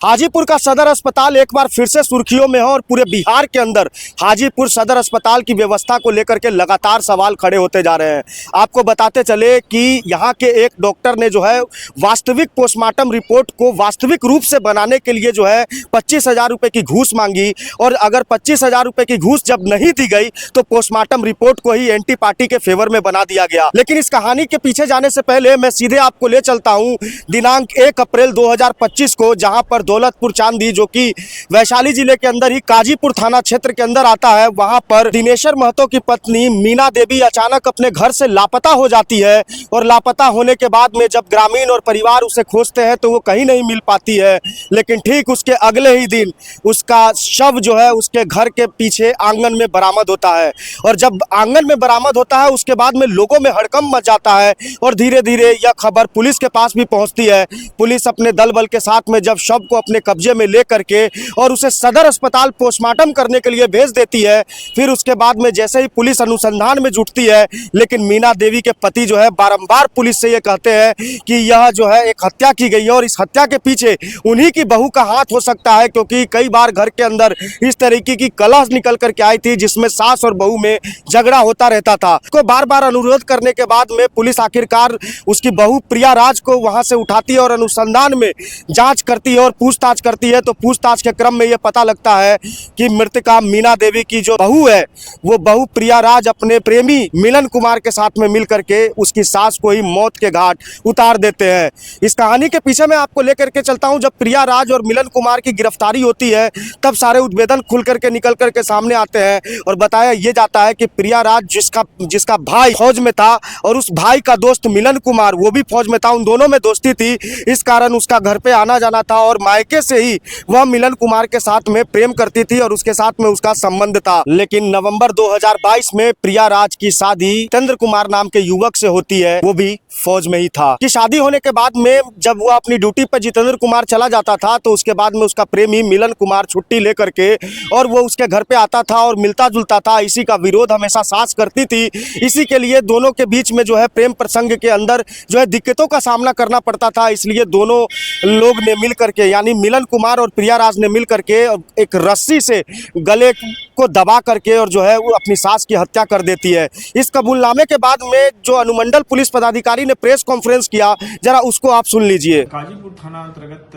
हाजीपुर का सदर अस्पताल एक बार फिर से सुर्खियों में है और पूरे बिहार के अंदर हाजीपुर सदर अस्पताल की व्यवस्था को लेकर के लगातार सवाल खड़े होते जा रहे हैं। आपको बताते चले कि यहाँ के एक डॉक्टर ने जो है वास्तविक पोस्टमार्टम रिपोर्ट को वास्तविक रूप से बनाने के लिए जो है 25,000 रुपये की घूस मांगी और अगर 25,000 रुपये की घूस जब नहीं दी गई तो पोस्टमार्टम रिपोर्ट को ही एंटी पार्टी के फेवर में बना दिया गया। लेकिन इस कहानी के पीछे जाने से पहले मैं सीधे आपको ले चलता हूँ दिनांक 1 अप्रैल 2025 को, जहाँ पर दौलतपुर चांदी जो कि वैशाली जिले के अंदर ही काजीपुर थाना क्षेत्र के अंदर आता है, वहां पर दिनेश्वर महतो की पत्नी मीना देवी अचानक अपने घर से लापता हो जाती है और लापता होने के बाद में जब ग्रामीण और परिवार उसे खोजते हैं तो वो कहीं नहीं मिल पाती है। लेकिन ठीक उसके अगले ही दिन उसका शव जो है उसके घर के पीछे आंगन में बरामद होता है और जब आंगन में बरामद होता है उसके बाद में लोगों में हड़कंप मच जाता है और धीरे धीरे यह खबर पुलिस के पास भी पहुंचती है। पुलिस अपने दल बल के साथ में जब शव को अपने कब्जे में ले करके और उसे सदर अस्पताल पोस्टमार्टम करने के लिए भेज देती है, फिर उसके बाद में जैसे ही पुलिस अनुसंधान में जुटती है, लेकिन मीना देवी के पति जो है बारंबार पुलिस से ये कहते हैं कि यह जो है एक हत्या की गई है और इस हत्या के पीछे उन्हीं की बहू का हाथ हो सकता है, क्योंकि कई बार घर के अंदर इस तरीके की कलह निकल करके आई थी जिसमें सास और बहू में झगड़ा होता रहता था। उसको बार बार अनुरोध करने के बाद में पुलिस आखिरकार उसकी बहू प्रिया राज को वहां से उठाती है और अनुसंधान में जांच करती है और पूछताछ करती है। तो पूछताछ के क्रम में यह पता लगता है कि मृतका मीना देवी की जो बहू है वो बहू प्रिया राज अपने प्रेमी मिलन कुमार के साथ में मिल करके उसकी सास को ही मौत के घाट उतार देते हैं। इस कहानी के पीछे मैं आपको लेकर के चलता हूं। जब प्रिया राज और मिलन कुमार की गिरफ्तारी होती है तब सारे उद्भेदन खुल करके निकल करके सामने आते हैं और बताया ये जाता है कि प्रिया राज जिसका भाई फौज में था और उस भाई का दोस्त मिलन कुमार वो भी फौज में था, उन दोनों में दोस्ती थी, इस कारण उसका घर पे आना जाना था और मायके से ही वह मिलन कुमार के साथ में प्रेम करती थी और उसके साथ में उसका संबंध था। लेकिन नवंबर 2022 में प्रिया राज की शादी जितेंद्र कुमार नाम के युवक से होती है, वो भी फौज में ही था। कि शादी होने के बाद में जब वो अपनी ड्यूटी पर जितेंद्र कुमार चला जाता था तो उसके बाद में उसका प्रेमी मिलन कुमार छुट्टी लेकर के और वो उसके घर पे आता था और मिलता जुलता था। इसी का विरोध हमेशा सास करती थी, इसी के लिए दोनों के बीच में जो है प्रेम प्रसंग के अंदर जो है दिक्कतों का सामना करना पड़ता था। इसलिए दोनों लोग ने मिल करके यानी मिलन कुमार और प्रिया राज ने मिल करके एक रस्सी से गले को दबा करके और जो है वो अपनी सास की हत्या कर देती है। इस कबूलनामे के बाद में जो अनुमंडल पुलिस पदाधिकारी ने प्रेस कॉन्फ्रेंस किया, जरा उसको आप सुन लीजिए। काजीपुर थाना अंतर्गत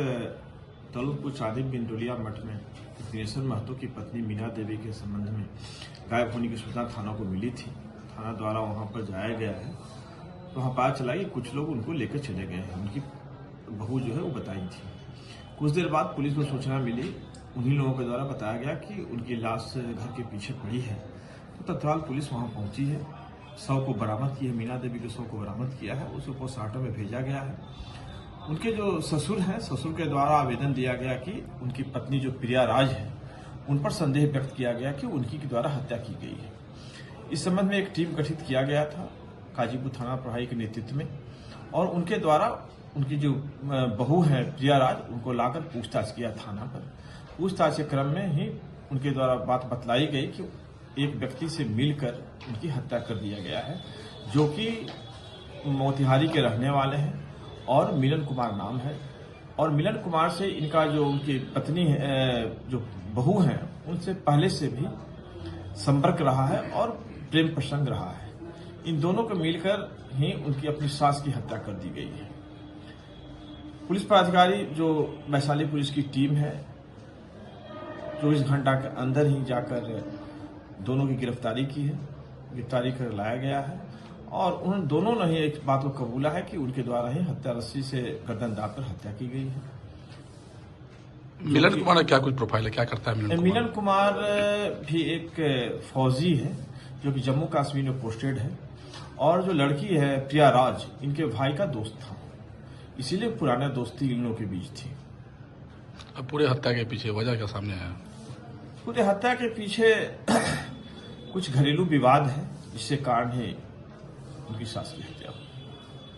दौलतपुर चांदी बिंदुलिया मठ में दिनेश्वर महतो की पत्नी मीना देवी के संबंध में गायब होने की सूचना थाना को मिली थी। थाना द्वारा वहां पर जाया गया है तो वहां पता चला कि कुछ लोग उनको लेकर चले गए हैं। उनकी बहू जो है वो बताई थी। कुछ देर बाद पुलिस को सूचना मिली, उन्हीं लोगों के द्वारा बताया गया कि उनकी लाश घर के पीछे पड़ी है। तो तत्काल पुलिस वहां पहुंची है, शव को बरामद की है, मीना देवी के शव को बरामद किया है, उसको पोस्टमार्टम में भेजा गया है। उनके जो ससुर हैं, ससुर के द्वारा आवेदन दिया गया कि उनकी पत्नी जो प्रिया राज है उन पर संदेह व्यक्त किया गया कि उनकी के द्वारा हत्या की गई है। इस संबंध में एक टीम गठित किया गया था काजीपुर थाना प्रभारी के नेतृत्व में और उनके द्वारा उनकी जो बहू है प्रिया राज उनको लाकर पूछताछ किया थाना पर। पूछताछ के क्रम में ही उनके द्वारा बात बतलाई गई कि एक व्यक्ति से मिलकर उनकी हत्या कर दिया गया है, जो कि मोतिहारी के रहने वाले हैं और मिलन कुमार नाम है। और मिलन कुमार से इनका जो उनकी पत्नी जो बहू है उनसे पहले से भी संपर्क रहा है और प्रेम प्रसंग रहा है। इन दोनों को मिलकर ही उनकी अपनी सास की हत्या कर दी गई है। पुलिस पदाधिकारी जो वैशाली पुलिस की टीम है 24 घंटा के अंदर ही जाकर दोनों की गिरफ्तारी की है, गिरफ्तारी कर लाया गया है और उन दोनों ने ही एक बात को कबूला है कि उनके द्वारा ही हत्या रस्सी से गर्दन दाबकर हत्या की गई है। मिलन कुमार क्या कुछ प्रोफाइल है, क्या करता है मिलन कुमार भी एक फौजी है जो कि जम्मू कश्मीर में पोस्टेड है और जो लड़की है प्रिया राज इनके भाई का दोस्त था, इसीलिए पुराना दोस्ती इन लोगों के बीच थी। अब पूरे हत्या के पीछे वजह क्या सामने आया? पूरे हत्या के पीछे कुछ घरेलू विवाद है जिससे कारण ही उनकी सास की हत्या।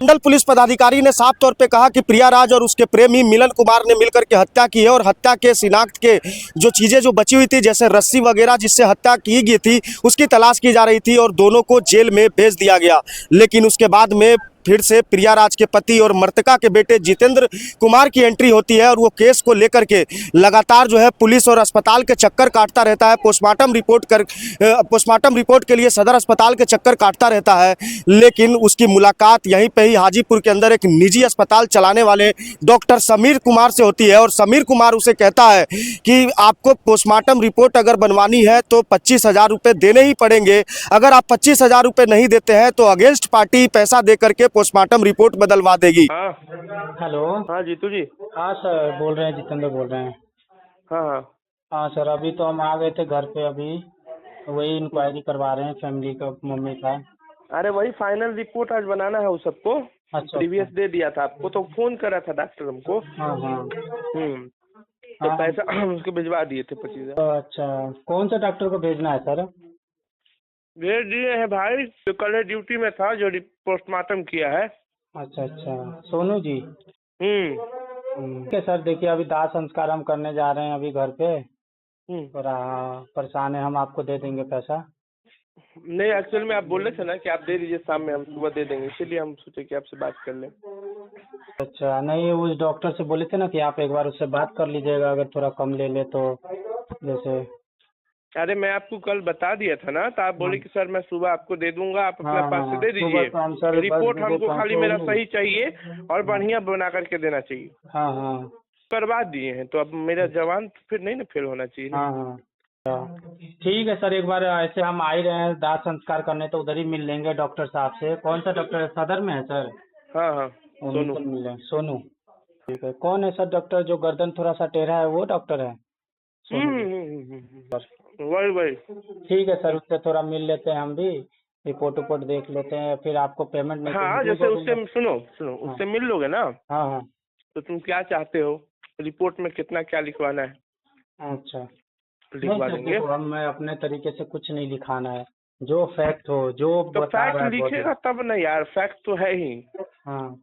मंडल पुलिस पदाधिकारी ने साफ तौर पे कहा कि प्रिया राज और उसके प्रेमी मिलन कुमार ने मिलकर के हत्या की है और हत्या के शिनाख्त के जो चीजें जो बची हुई थी जैसे रस्सी वगैरह जिससे हत्या की गई थी उसकी तलाश की जा रही थी और दोनों को जेल में भेज दिया गया। लेकिन उसके बाद में फिर से प्रियाराज के पति और मृतका के बेटे जितेंद्र कुमार की एंट्री होती है और वो केस को लेकर के लगातार जो है पुलिस और अस्पताल के चक्कर काटता रहता है। पोस्टमार्टम रिपोर्ट के लिए सदर अस्पताल के चक्कर काटता रहता है, लेकिन उसकी मुलाकात यहीं पे ही हाजीपुर के अंदर एक निजी अस्पताल चलाने वाले डॉक्टर समीर कुमार से होती है और समीर कुमार उसे कहता है कि आपको पोस्टमार्टम रिपोर्ट अगर बनवानी है तो 25,000 रुपये देने ही पड़ेंगे। अगर आप 25,000 रुपये नहीं देते हैं तो अगेंस्ट पार्टी पैसा दे करके पोस्टमार्टम रिपोर्ट बदलवा देगी। हाँ हेलो। हाँ जीतू जी। हाँ सर, बोल रहे हैं, जितेंद्र बोल रहे हैं। हाँ हाँ हाँ सर, अभी तो हम आ गए थे घर पे, अभी वही इंक्वायरी करवा रहे हैं फैमिली का, मम्मी का। अरे वही फाइनल रिपोर्ट आज बनाना है उस सबको। अच्छा। प्रीवियस दे दिया था आपको, तो फोन करा था डॉक्टर हमको। हाँ हाँ। तो हाँ। पैसा उसको भिजवा दिए थे 25,000। अच्छा, कौन सा डॉक्टर को भेजना है सर? भेज दिए हैं भाई, तो कल ड्यूटी में था जो पोस्टमार्टम किया है। अच्छा अच्छा, सोनू जी। ठीक है सर, देखिए अभी दाह संस्कार हम करने जा रहे हैं अभी घर पे, और परेशान है, हम आपको दे देंगे पैसा। नहीं, एक्चुअल में आप बोल रहे थे ना कि आप दे दीजिए, शाम में हम सुबह दे देंगे, इसीलिए हम सोचे कि आपसे बात कर लें। अच्छा, नहीं उस डॉक्टर से बोले थे ना कि आप एक बार उससे बात कर लीजिएगा, अगर थोड़ा कम ले ले तो। जैसे अरे मैं आपको कल बता दिया था ना, तो आप बोले कि सर मैं सुबह आपको दे दूंगा, आप अपना हाँ, पास से दे सुबह दीजिए। तो हम सर रिपोर्ट बस हमको दे खाली देते मेरा हैं। सही चाहिए और बढ़िया बना करके देना चाहिए। हाँ हाँ करवा दिए हैं, तो अब मेरा जवान फिर नहीं ना फेल होना चाहिए ना। हाँ हाँ। ठीक है सर, एक बार ऐसे हम आ ही रहे हैं दाह संस्कार करने, तो उधर ही मिल लेंगे डॉक्टर साहब से। कौन सा डॉक्टर है, सदर में है सर? हाँ हाँ उन्हीं सोनू। से मिल लें। सोनू, ठीक है। कौन है सर डॉक्टर जो गर्दन थोड़ा सा टेढ़ा है, वो डॉक्टर है? वही वही। ठीक है सर, उससे थोड़ा मिल लेते हैं हम भी, रिपोर्ट उपोर्ट देख लेते हैं, फिर आपको पेमेंट नहीं हाँ, जैसे उससे सुनो उससे मिल लोगे ना, हाँ हाँ। तो तुम क्या चाहते हो, रिपोर्ट में कितना क्या लिखवाना है अच्छा, लिखवा नहीं, देंगे। देखो, हमें अपने तरीके से कुछ नहीं लिखाना है, जो फैक्ट हो, जो तो बता रहा फैक्ट है लिखेगा तब ना यार, फैक्ट तो है ही। हाँ,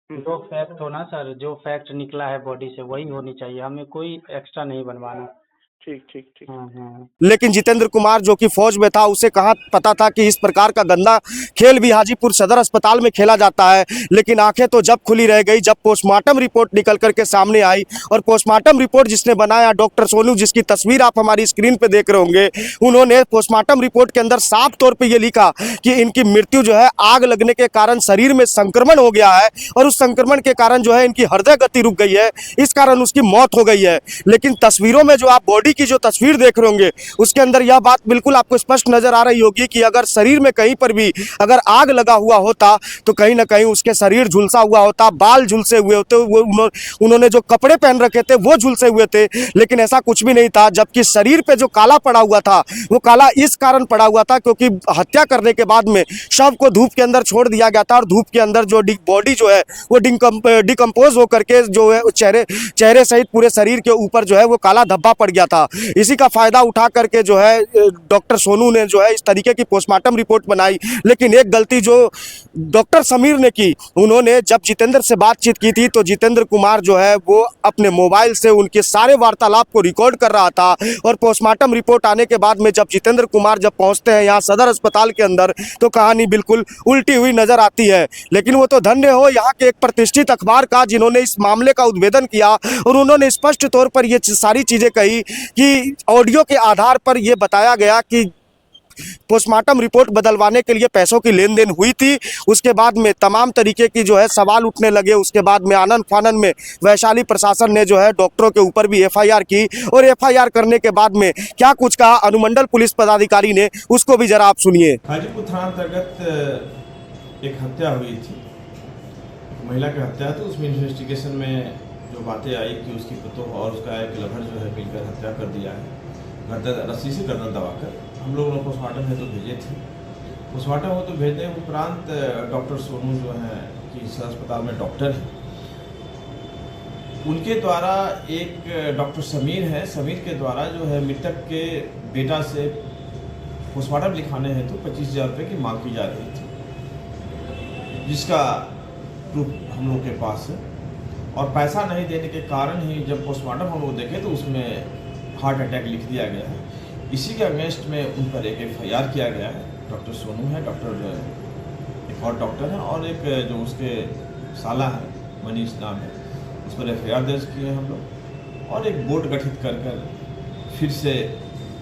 जो फैक्ट हो ना सर, जो फैक्ट निकला है बॉडी से वही होनी चाहिए, हमें कोई एक्स्ट्रा नहीं बनवाना। ठीक ठीक ठीक। हाँ। लेकिन जितेंद्र कुमार जो कि फौज में था, उसे कहाँ पता था कि इस प्रकार का गंदा खेल भी हाजीपुर सदर अस्पताल में खेला जाता है। लेकिन आंखें तो जब खुली रह गई जब पोस्टमार्टम रिपोर्ट निकल करके सामने आई, और पोस्टमार्टम रिपोर्ट जिसने बनाया डॉक्टर सोनू, जिसकी तस्वीर आप हमारी स्क्रीन पे देख रहे होंगे, उन्होंने पोस्टमार्टम रिपोर्ट के अंदर साफ तौर पर यह लिखा कि इनकी मृत्यु जो है आग लगने के कारण शरीर में संक्रमण हो गया है, और उस संक्रमण के कारण जो है इनकी हृदय गति रुक गई है, इस कारण उसकी मौत हो गई है। लेकिन तस्वीरों में जो आप बॉडी की जो तस्वीर देख रहे होंगे, उसके अंदर यह बात बिल्कुल आपको स्पष्ट नजर आ रही होगी कि अगर शरीर में कहीं पर भी अगर आग लगा हुआ होता तो कहीं ना कहीं उसके शरीर झुलसा हुआ होता, बाल झुलसे हुए होते, उन्होंने जो कपड़े पहन रखे थे वो झुलसे हुए थे, लेकिन ऐसा कुछ भी नहीं था। जबकि शरीर पे जो काला पड़ा हुआ था, वो काला इस कारण पड़ा हुआ था क्योंकि हत्या करने के बाद में शव को धूप के अंदर छोड़ दिया गया था, और धूप के अंदर जो बॉडी जो है वो डिकम्पोज होकर के जो है चेहरे सहित पूरे शरीर के ऊपर जो है वो काला धब्बा पड़ गया था। इसी का फायदा उठा करके जो है डॉक्टर सोनू ने जो है इस तरीके की पोस्टमार्टम रिपोर्ट बनाई। लेकिन एक गलती जो डॉक्टर समीर ने की, उन्होंने जब जितेंद्र से बातचीत की थी तो जितेंद्र कुमार जो है वो अपने मोबाइल से उनके सारे वार्तालाप को रिकॉर्ड कर रहा था, और पोस्टमार्टम रिपोर्ट आने के बाद में जब जितेंद्र कुमार जब पहुंचते हैं यहाँ सदर अस्पताल के अंदर, तो कहानी बिल्कुल उल्टी हुई नजर आती है। लेकिन वो तो धन्य हो यहाँ के एक प्रतिष्ठित अखबार का, जिन्होंने इस मामले का उद्भेदन किया, और उन्होंने स्पष्ट तौर पर ये सारी चीजें कही कि ऑडियो के आधार पर यह बताया गया कि पोस्टमार्टम रिपोर्ट बदलवाने के लिए पैसों की लेन देन हुई थी। उसके बाद में तमाम तरीके की जो है सवाल उठने लगे। उसके बाद में आनन फानन में वैशाली प्रशासन ने जो है डॉक्टरों के ऊपर भी एफआईआर की, और एफआईआर करने के बाद में क्या कुछ कहा अनुमंडल पुलिस पदाधिकारी ने, उसको भी जरा आप सुनिए। हाजीपुर थाना अंतर्गत एक हत्या हुई थी, महिला की हत्या, तो उसमें इन्वेस्टिगेशन में जो बातें आई कि उसकी पतोह और उसका एक लवर जो है मिलकर हत्या कर दिया है, रस्सी से गर्दन दबाकर। हम लोग पोस्टमार्टम है तो भेजे थे, पोस्टमार्टम हो तो भेजने उपरांत डॉक्टर सोनू जो हैं कि सदर अस्पताल में डॉक्टर हैं, उनके द्वारा एक डॉक्टर समीर है, समीर के द्वारा जो है मृतक के बेटा से पोस्टमार्टम लिखाने हैं तो 25,000 रुपये की मांग की जा रही थी, जिसका प्रूफ हम लोग के पास है। और पैसा नहीं देने के कारण ही जब पोस्टमार्टम हम लोग देखे तो उसमें हार्ट अटैक लिख दिया गया है। इसी के अगेंस्ट में उन पर एक एफआईआर किया गया है। डॉक्टर सोनू है, डॉक्टर एक और डॉक्टर हैं, और एक जो उसके साला है मनीष नाम है, उस पर FIR दर्ज किए हैं हम लोग, और एक बोर्ड गठित कर फिर से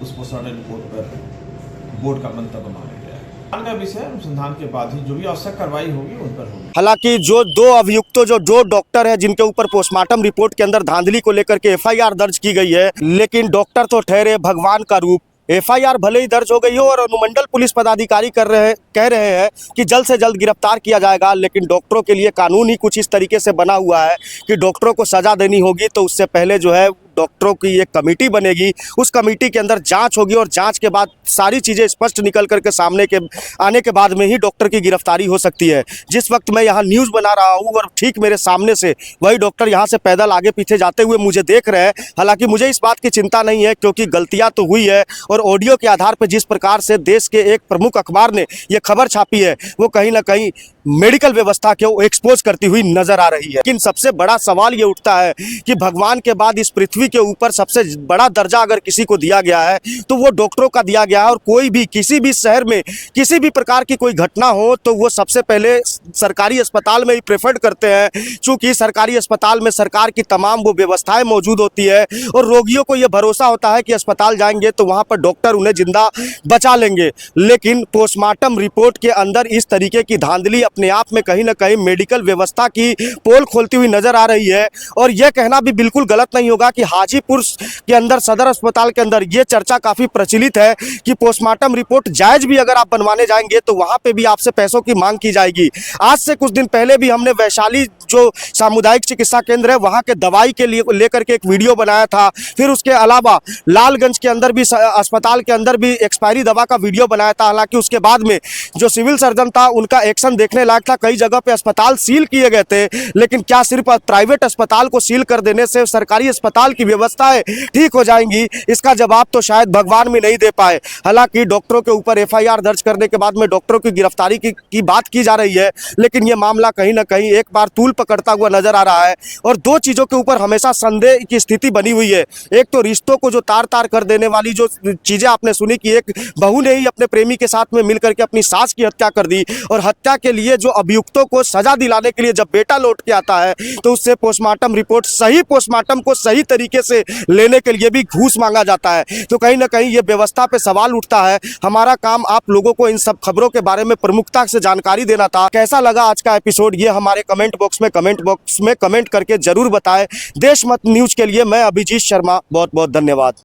उस पोस्टमार्टम रिपोर्ट पर बोर्ड का मंतव्य मांगा गया है। का विषय अनुसंधान के बाद ही जो भी आवश्यक कार्रवाई होगी उन पर होगी। हालांकि जो दो अभियुक्तों जो दो डॉक्टर हैं जिनके ऊपर पोस्टमार्टम रिपोर्ट के अंदर धांधली को लेकर के FIR दर्ज की गई है, लेकिन डॉक्टर तो ठहरे भगवान का रूप। FIR भले ही दर्ज हो गई हो और अनुमंडल पुलिस पदाधिकारी कह रहे हैं कि जल्द से जल्द गिरफ्तार किया जाएगा, लेकिन डॉक्टरों के लिए कानून ही कुछ इस तरीके से बना हुआ है कि डॉक्टरों को सजा देनी होगी तो उससे पहले जो है डॉक्टरों की एक कमेटी बनेगी, उस कमेटी के अंदर जांच होगी और जांच के बाद सारी चीज़ें स्पष्ट निकल करके सामने के आने के बाद में ही डॉक्टर की गिरफ्तारी हो सकती है। जिस वक्त मैं यहाँ न्यूज़ बना रहा हूँ और ठीक मेरे सामने से वही डॉक्टर यहाँ से पैदल आगे पीछे जाते हुए मुझे देख रहे हैं। हालांकि मुझे इस बात की चिंता नहीं है क्योंकि गलतियाँ तो हुई है, और ऑडियो के आधार पर जिस प्रकार से देश के एक प्रमुख अखबार ने ये खबर छापी है वो कहीं ना कहीं मेडिकल व्यवस्था को एक्सपोज करती हुई नजर आ रही है। लेकिन सबसे बड़ा सवाल ये उठता है कि भगवान के बाद इस पृथ्वी के ऊपर सबसे बड़ा दर्जा अगर किसी को दिया गया है तो वो डॉक्टरों का दिया गया है, और कोई भी किसी भी शहर में किसी भी प्रकार की कोई घटना हो तो वो सबसे पहले सरकारी अस्पताल में ही प्रेफर्ड करते हैं, चूँकि सरकारी अस्पताल में सरकार की तमाम वो व्यवस्थाएं मौजूद होती है और रोगियों को ये भरोसा होता है कि अस्पताल जाएंगे तो वहाँ पर डॉक्टर उन्हें जिंदा बचा लेंगे। लेकिन पोस्टमार्टम रिपोर्ट के अंदर इस तरीके की धांधली अपने आप में कहीं ना कहीं मेडिकल व्यवस्था की पोल खोलती हुई नजर आ रही है, और यह कहना भी बिल्कुल गलत नहीं होगा कि हाजीपुर के अंदर सदर अस्पताल के अंदर ये चर्चा काफी प्रचलित है कि पोस्टमार्टम रिपोर्ट जायज भी अगर आप बनवाने जाएंगे तो वहां पे भी आपसे पैसों की मांग की जाएगी। आज से कुछ दिन पहले भी हमने वैशाली जो सामुदायिक चिकित्सा केंद्र है वहां के दवाई के लिए लेकर के एक वीडियो बनाया था। फिर उसके अलावा लालगंज के अंदर भी अस्पताल के अंदर भी एक्सपायरी दवा का वीडियो बनाया था। हालांकि उसके बाद में जो सिविल सर्जन था उनका एक्शन देखने लायक था। कई जगह पे अस्पताल सील किए गए थे, लेकिन क्या सिर्फ प्राइवेट अस्पताल को सील कर देने से सरकारी अस्पताल की व्यवस्थाएं ठीक हो जाएंगी? इसका जवाब तो शायद भगवान भी नहीं दे पाए। हालांकि डॉक्टरों के ऊपर FIR दर्ज करने के बाद में डॉक्टरों की गिरफ्तारी की बात की जा रही है, लेकिन यह मामला कहीं ना कहीं एक बार तूल पकड़ता हुआ नजर आ रहा है, और दो चीजों के ऊपर हमेशा संदेह की स्थिति बनी हुई है। एक तो रिश्तों को जो तार तार कर देने वाली जो चीजें आपने सुनी कि एक बहू ने ही अपने प्रेमी के साथ में मिलकर के अपनी सास की हत्या कर दी, और हत्या के लिए जो अभियुक्तों को सजा दिलाने के लिए जब बेटा लौट के आता है तो उससे पोस्टमार्टम रिपोर्ट सही पोस्टमार्टम को सही तरीके से लेने के लिए भी घूस मांगा जाता है। तो कहीं ना कहीं ये व्यवस्था पे सवाल उठता है। हमारा काम आप लोगों को इन सब खबरों के बारे में प्रमुखता से जानकारी देना था। कैसा लगा आज का एपिसोड ये हमारे कमेंट बॉक्स में कमेंट करके जरूर बताएं। देशमत न्यूज के लिए मैं अभिजीत शर्मा, बहुत बहुत धन्यवाद।